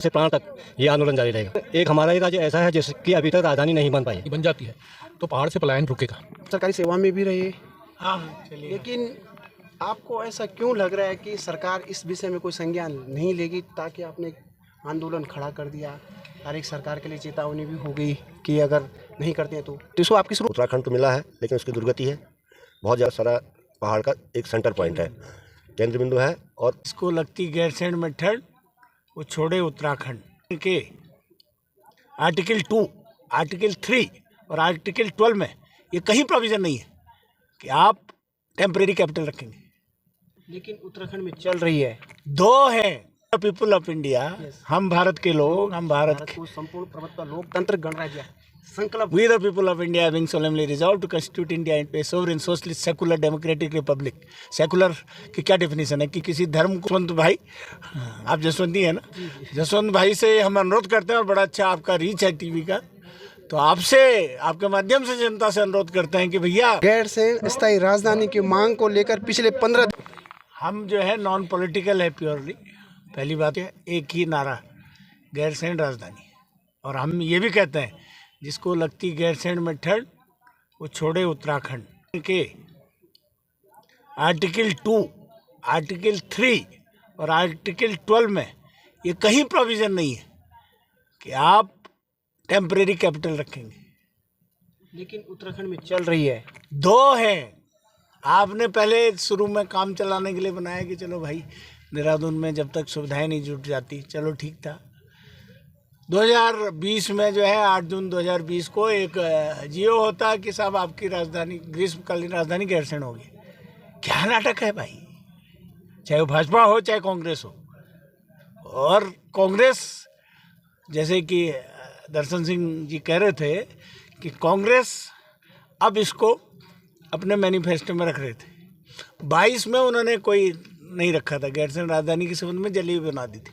से प्राण तक ये आंदोलन जारी रहेगा। एक हमारा ही राज्य ऐसा है जिसकी अभी तक राजधानी नहीं बन पाई। बन जाती है तो पहाड़ से पलायन रुकेगा। सरकारी सेवा में भी रहे, हाँ चलिए। लेकिन आपको ऐसा क्यों लग रहा है कि सरकार इस विषय में कोई संज्ञान नहीं लेगी, ताकि आपने आंदोलन खड़ा कर दिया और एक सरकार के लिए चेतावनी भी हो गई कि अगर नहीं करते हैं तो इसको आपकी शुरू। उत्तराखंड तो मिला है लेकिन उसकी दुर्गति है, बहुत ज़्यादा सारा पहाड़ का एक सेंटर पॉइंट है, केंद्र बिंदु है। और इसको लगती गैरसैंण में ठंड, वो छोड़े उत्तराखंड के आर्टिकल 2, आर्टिकल 3 और आर्टिकल 12 में ये कहीं प्रोविजन नहीं है कि आप टेम्परेरी कैपिटल रखेंगे। लेकिन उत्तराखंड में चल रही है। दो है पीपल ऑफ इंडिया, हम भारत के लोग, हम भारत को संपूर्ण प्रभुत्व लोकतंत्र गणराज्य संकल्प। We the people of India having solemnly resolved to constitute India into a sovereign socialist secular democratic republic। Secular की क्या डेफिनेशन है कि किसी धर्म को। जसवंत भाई, आप जसवंती है ना, जसवंत भाई से हम अनुरोध करते हैं, और बड़ा अच्छा आपका रीच है टीवी का, तो आपसे आपके माध्यम से जनता से अनुरोध करते हैं कि भैया गैरसैंण स्थायी राजधानी की मांग को लेकर पिछले 15 हम जो है नॉन पॉलिटिकल है प्योरली। पहली बात है एक ही नारा, गैरसैंण राजधानी। और हम ये भी कहते हैं जिसको लगती गैरसैंण में ठंड, वो छोड़े उत्तराखंड के आर्टिकल 2, आर्टिकल 3 और आर्टिकल 12 में ये कहीं प्रोविजन नहीं है कि आप टेम्परेरी कैपिटल रखेंगे। लेकिन उत्तराखंड में चल रही है। दो है, आपने पहले शुरू में काम चलाने के लिए बनाया कि चलो भाई देहरादून में जब तक सुविधाएं नहीं जुट जाती, चलो ठीक था। 2020 में जो है 8 जून 2020 को एक जियो होता कि साहब आपकी राजधानी, ग्रीष्मकालीन राजधानी गैरसैंण होगी। क्या नाटक है भाई, चाहे वो भाजपा हो चाहे कांग्रेस हो। और कांग्रेस, जैसे कि दर्शन सिंह जी कह रहे थे कि कांग्रेस अब इसको अपने मैनिफेस्टो में रख रहे थे। 22 में उन्होंने कोई नहीं रखा था, गैरसैंण राजधानी के संबंध में जलेबी बना दी थी।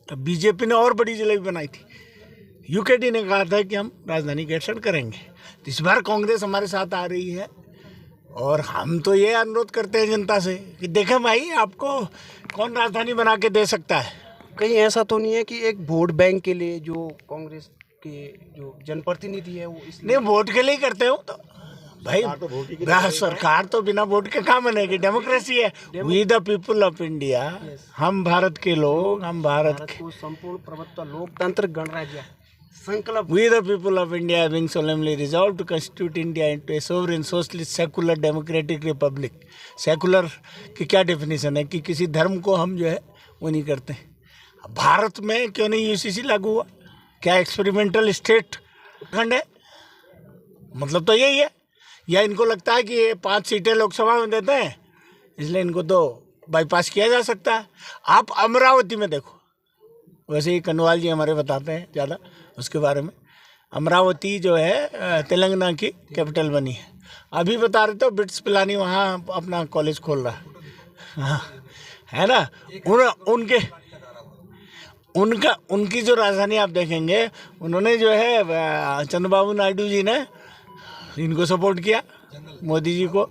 अब बीजेपी ने और बड़ी जलेबी बनाई थी, यूकेडी ने कहा था कि हम राजधानी गैरसैंण करेंगे। तो इस बार कांग्रेस हमारे साथ आ रही है, और हम तो ये अनुरोध करते हैं जनता से कि देखें भाई आपको कौन राजधानी बना के दे सकता है। कहीं ऐसा तो नहीं है कि एक वोट बैंक के लिए जो कांग्रेस के जो जनप्रतिनिधि है वो नहीं वोट के लिए करते हो तो भाई सरकार तो बिना वोट के कहाँ बनेगी, डेमोक्रेसी है। We the people of India, हम भारत के लोग, हम भारत को संपूर्ण प्रभुत्व लोकतंत्र गणराज्य संकल्प। We the people of India having solemnly resolved to constitute India into a sovereign socialist secular democratic republic। Secular की क्या डेफिनेशन है कि किसी धर्म को हम जो है वो नहीं करते। भारत में क्यों नहीं यूसीसी लागू हुआ? क्या एक्सपेरिमेंटल स्टेट खंड है? मतलब तो यही है। या इनको लगता है कि ये 5 सीटें लोकसभा में देते हैं इसलिए इनको तो बाईपास किया जा सकता है। आप अमरावती में देखो, वैसे ही कनवाल जी हमारे बताते हैं ज़्यादा उसके बारे में। अमरावती जो है तेलंगाना की कैपिटल बनी है। अभी बता रहे थे बिट्स पिलानी वहाँ अपना कॉलेज खोल रहा है, हाँ है ना। उनकी जो राजधानी आप देखेंगे, उन्होंने जो है चंद्रबाबू नायडू जी ने इनको सपोर्ट किया, मोदी जी को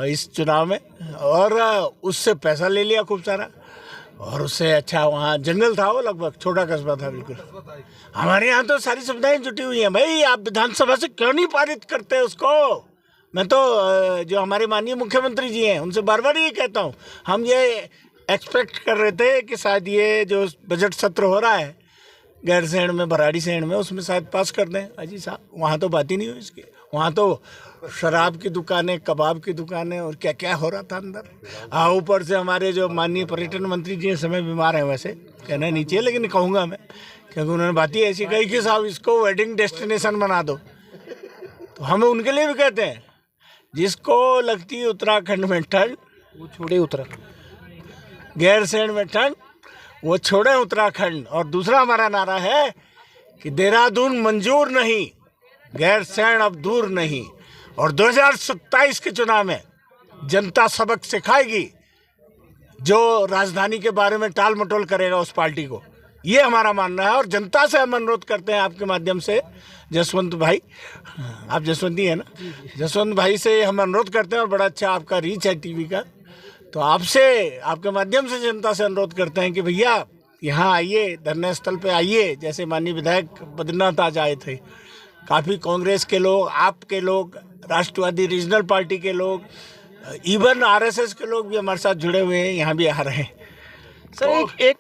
इस चुनाव में, और उससे पैसा ले लिया खूब सारा। और उससे अच्छा वहाँ जंगल था, वो लगभग छोटा कस्बा था बिल्कुल। हमारे यहाँ तो सारी सुविधाएं जुटी हुई हैं भाई। आप विधानसभा से क्यों नहीं पारित करते उसको? मैं तो जो हमारे माननीय मुख्यमंत्री जी हैं उनसे बार बार ये कहता हूँ, हम ये एक्सपेक्ट कर रहे थे कि शायद ये जो बजट सत्र हो रहा है गैरसैंण में, भराड़ीसैंण में, उसमें शायद पास कर दें। अजी साहब वहाँ तो बात ही नहीं हुई इसकी। वहाँ तो शराब की दुकानें, कबाब की दुकानें और क्या क्या हो रहा था अंदर। ऊपर से हमारे जो माननीय पर्यटन मंत्री जी इस समय बीमार हैं, वैसे कहना नहीं चाहिए लेकिन कहूँगा मैं, क्योंकि उन्होंने बात ही ऐसी कही कि साहब इसको वेडिंग डेस्टिनेशन बना दो। तो हम उनके लिए भी कहते हैं जिसको लगती उत्तराखंड में ठंड, वो छोड़े उत्तराखंड। गैरसैंण में ठंड, वो छोड़े उत्तराखंड। और दूसरा हमारा नारा है कि देहरादून मंजूर नहीं, गैरसैंण अब दूर नहीं। और 2027 के चुनाव में जनता सबक सिखाएगी जो राजधानी के बारे में टाल मटोल करेगा उस पार्टी को। ये हमारा मानना है। और जनता से हम अनुरोध करते हैं आपके माध्यम से, जसवंत भाई, आप जसवंती है ना, जसवंत भाई से हम अनुरोध करते हैं, और बड़ा अच्छा आपका रीच है टीवी का, तो आपसे आपके माध्यम से जनता से अनुरोध करते हैं कि भैया यहाँ आइए, धरना स्थल पे आइए। जैसे माननीय विधायक बद्रीनाथ आज आए थे, काफ़ी कांग्रेस के लोग, आप के लोग, राष्ट्रवादी रीजनल पार्टी के लोग, इवन आरएसएस के लोग भी हमारे साथ जुड़े हुए हैं, यहाँ भी आ रहे हैं। सर एक